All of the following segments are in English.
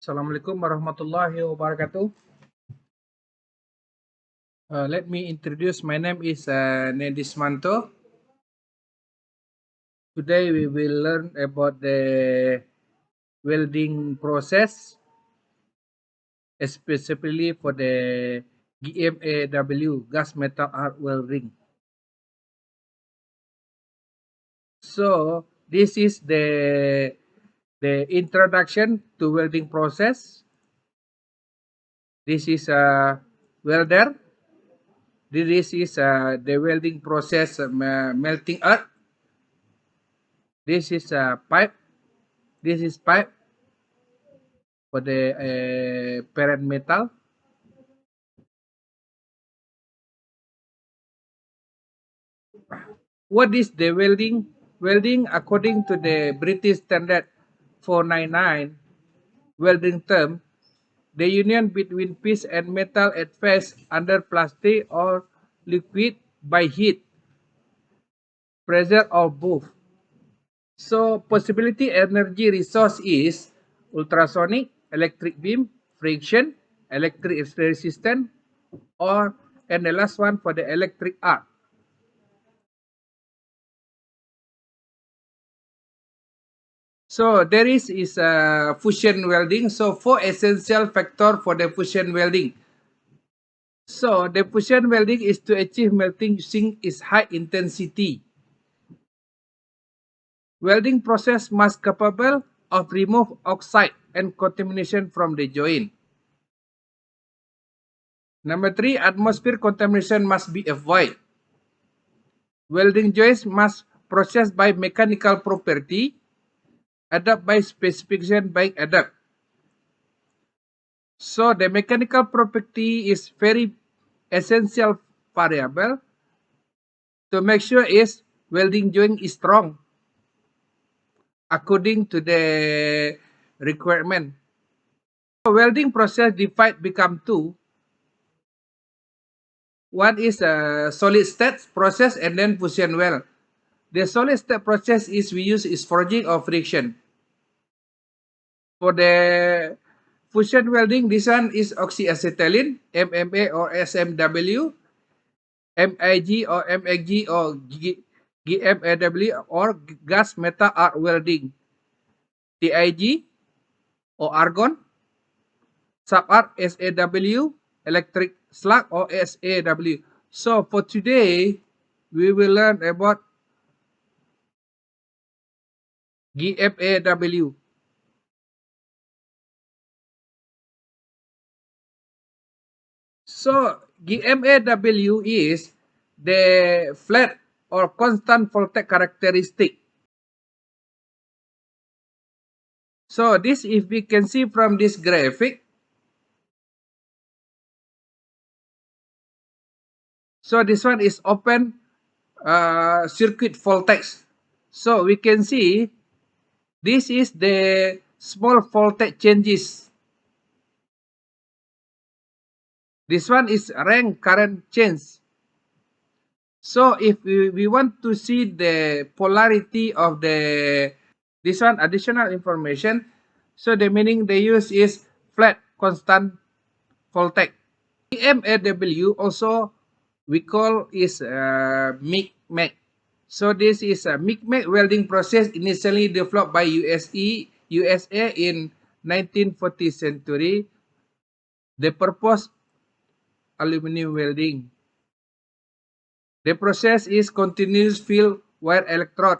Assalamualaikum warahmatullahi wabarakatuh. Let me introduce. My name is Nedismanto. Today we will learn about the welding process, specifically for the GMAW, gas metal arc welding. So this is the introduction to welding process. This is a welder. This is the welding process melting earth. This is a pipe. This is pipe for the parent metal. What is the welding? Welding, according to the British Standard 499 welding term, the union between piece and metal at first under plastic or liquid by heat, pressure, or both. So possibility energy resource is ultrasonic, electric beam, friction, electric resistance, or and the last one for the electric arc. So there is fusion welding. So four essential factor for the fusion welding. So the fusion welding is to achieve melting using is high intensity. Welding process must capable of remove oxide and contamination from the joint. Number three, atmosphere contamination must be avoided. Welding joints must process by mechanical property, adapt by specification by adapt. So the mechanical property is very essential variable to make sure is welding joint is strong according to the requirement. So welding process divide become two. One is a solid state process and then fusion weld. The solid state process is we use is forging or friction. For the fusion welding, this one is oxyacetylene, MMA or SMW, MIG or MAG or GMAW or gas metal arc welding, TIG or argon, sub-arc SAW, electric slug or SAW. So for today, we will learn about GMAW. So GMAW is the flat or constant voltage characteristic. So this, if we can see from this graphic, so this one is open circuit voltage. So we can see this is the small voltage changes. This one is rank current change. So if we want to see the polarity of this one additional information, so the meaning they use is flat constant voltage. GMAW also we call is MIG-MAG. So this is a MIG-MAG welding process initially developed by USA in 1940th century. The purpose aluminum welding. The process is continuous field wire electrode.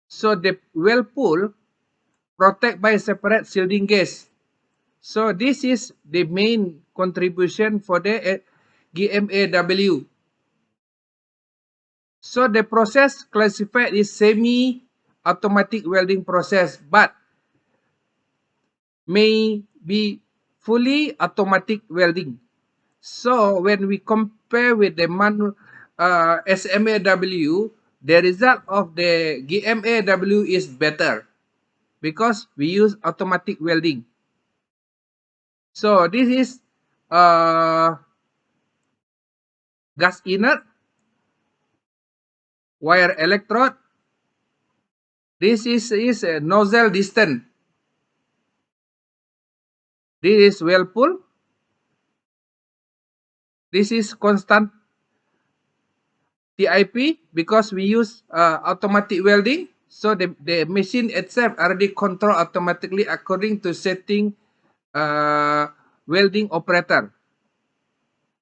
So the weld pool protect by separate shielding gas. So this is the main contribution for the GMAW. So the process classified is semi-automatic welding process, but may be fully automatic welding. So when we compare with the SMAW, the result of the GMAW is better because we use automatic welding. So this is gas inert, wire electrode. This is nozzle distance. This is Whirlpool. This is constant TIP because we use automatic welding. So the machine itself already control automatically according to setting welding operator.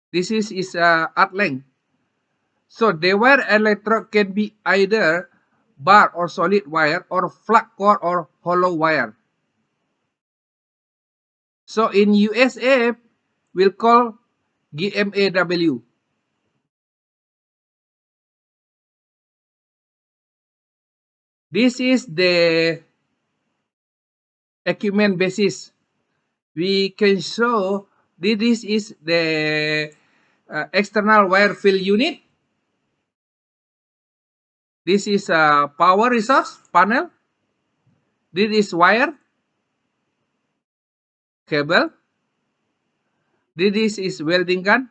This is arc length. So the wire electrode can be either bar or solid wire or flat core or hollow wire. So in USA, we'll call GMAW. This is the equipment basis. We can show this is the external wire fill unit. This is a power resource panel. This is wire, cable. This is welding gun.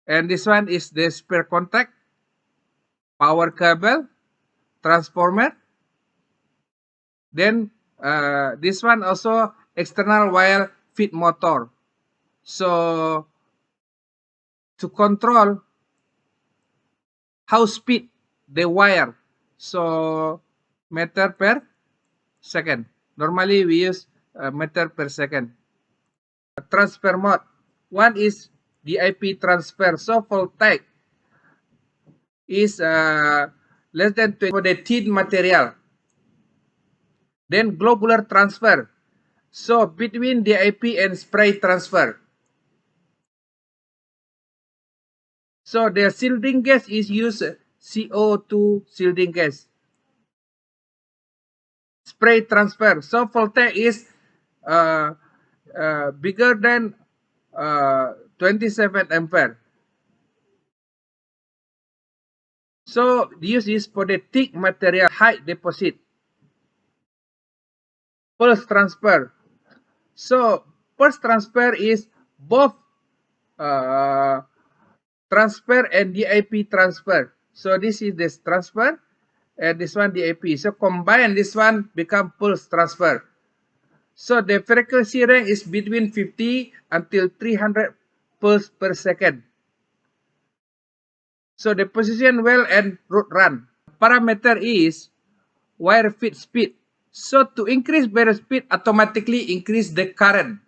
And this one is the spare contact, power cable, transformer. Then this one also external wire feed motor. So to control how speed the wire. So meter per second. Normally we use meter per second. Transfer mode. One is DIP transfer. So voltaic is less than 20 for the thin material. Then globular transfer. So between DIP and spray transfer. So the shielding gas is used CO2 shielding gas. Spray transfer. So voltaic is bigger than 27 ampere. So use is for the thick material high deposit. Pulse transfer. So pulse transfer is both transfer and DIP transfer. So this is this transfer and this one DIP. So combine this one become pulse transfer. So the frequency range is between 50 until 300 pulse per second. So the position well and root run. Parameter is wire feed speed. So to increase wire speed, automatically increase the current.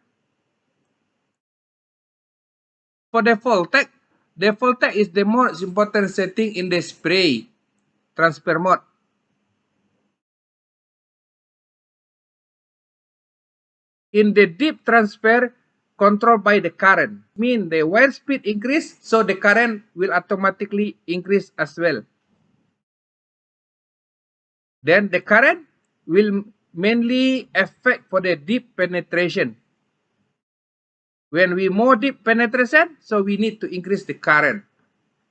For the voltaic is the most important setting in the spray transfer mode. In the deep transfer, controlled by the current. Mean the wire speed increase, so the current will automatically increase as well. Then the current will mainly affect for the deep penetration. When we more deep penetration, so we need to increase the current.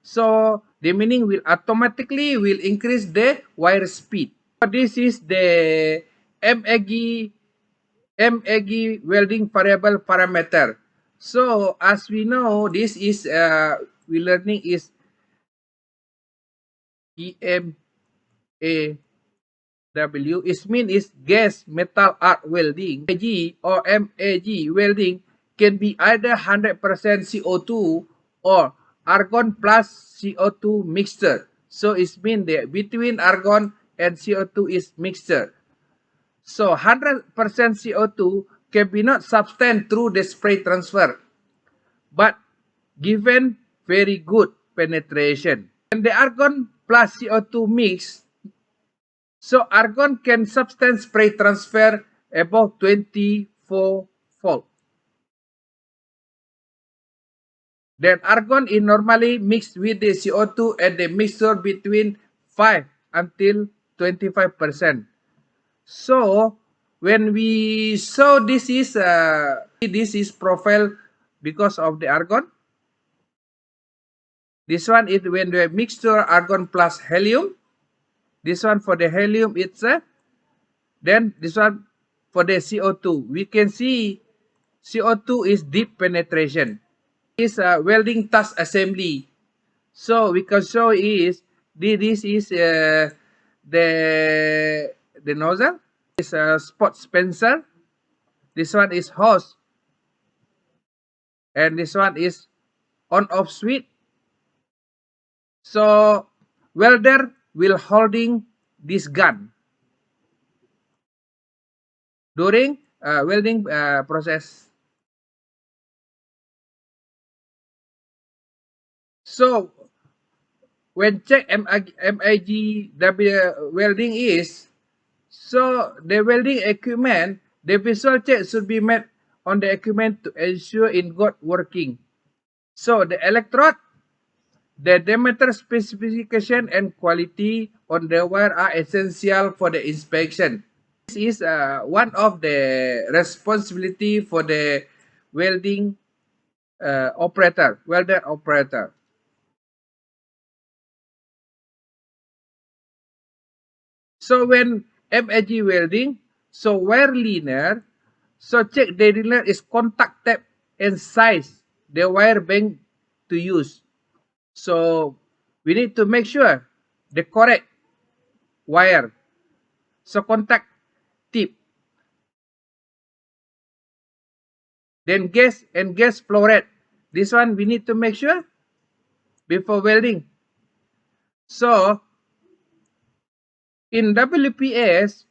So the meaning will automatically will increase the wire speed. So this is the MAG welding variable parameter. So as we know, this is we learning is GMAW is mean is gas metal arc welding. MAG or MAG welding can be either 100% CO2 or argon plus CO2 mixture. So it's mean that between argon and CO2 is mixture. So 100% CO2 can be not sustained through the spray transfer, but given very good penetration. When the argon plus CO2 mix, so argon can sustain spray transfer above 24 volt. Then argon is normally mixed with the CO2 and the mixture between 5 until 25%. So when we saw this is profile because of the argon. This one is when the mixture argon plus helium. This one for the helium it's then this one for the CO2. We can see CO2 is deep penetration. This welding task assembly. So we can show is this is the nozzle. is spot spencer. This one is hose. And this one is on-off switch. So welder will holding this gun during welding process. So when check MIGW welding is, so the welding equipment, the visual check should be made on the equipment to ensure it got working. So the electrode, the diameter specification and quality on the wire are essential for the inspection. This is one of the responsibility for the welding welder operator. So when MAG welding, so wire linear, so check the linear is contact type and size the wire bank to use. So we need to make sure the correct wire. So contact tip. Then gas flow rate. This one we need to make sure before welding. So in WPS,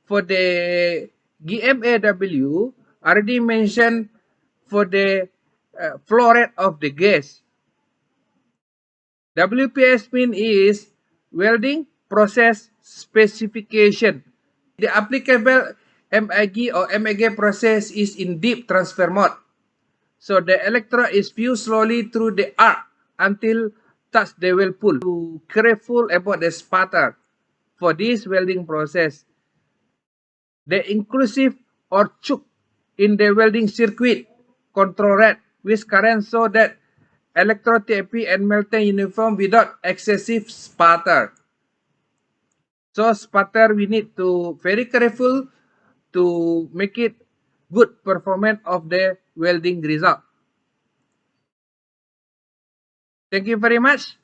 for the GMAW, already mentioned for the flow rate of the gas. WPS mean is welding process specification. The applicable MIG or MAG process is in deep transfer mode. So the electrode is fused slowly through the arc until touch the well pull. To careful about the sputter for this welding process. The inclusive or choke in the welding circuit control rate with current so that electrode TAP and melting uniform without excessive sputter. So sputter we need to very careful to make it good performance of the welding result. Thank you very much.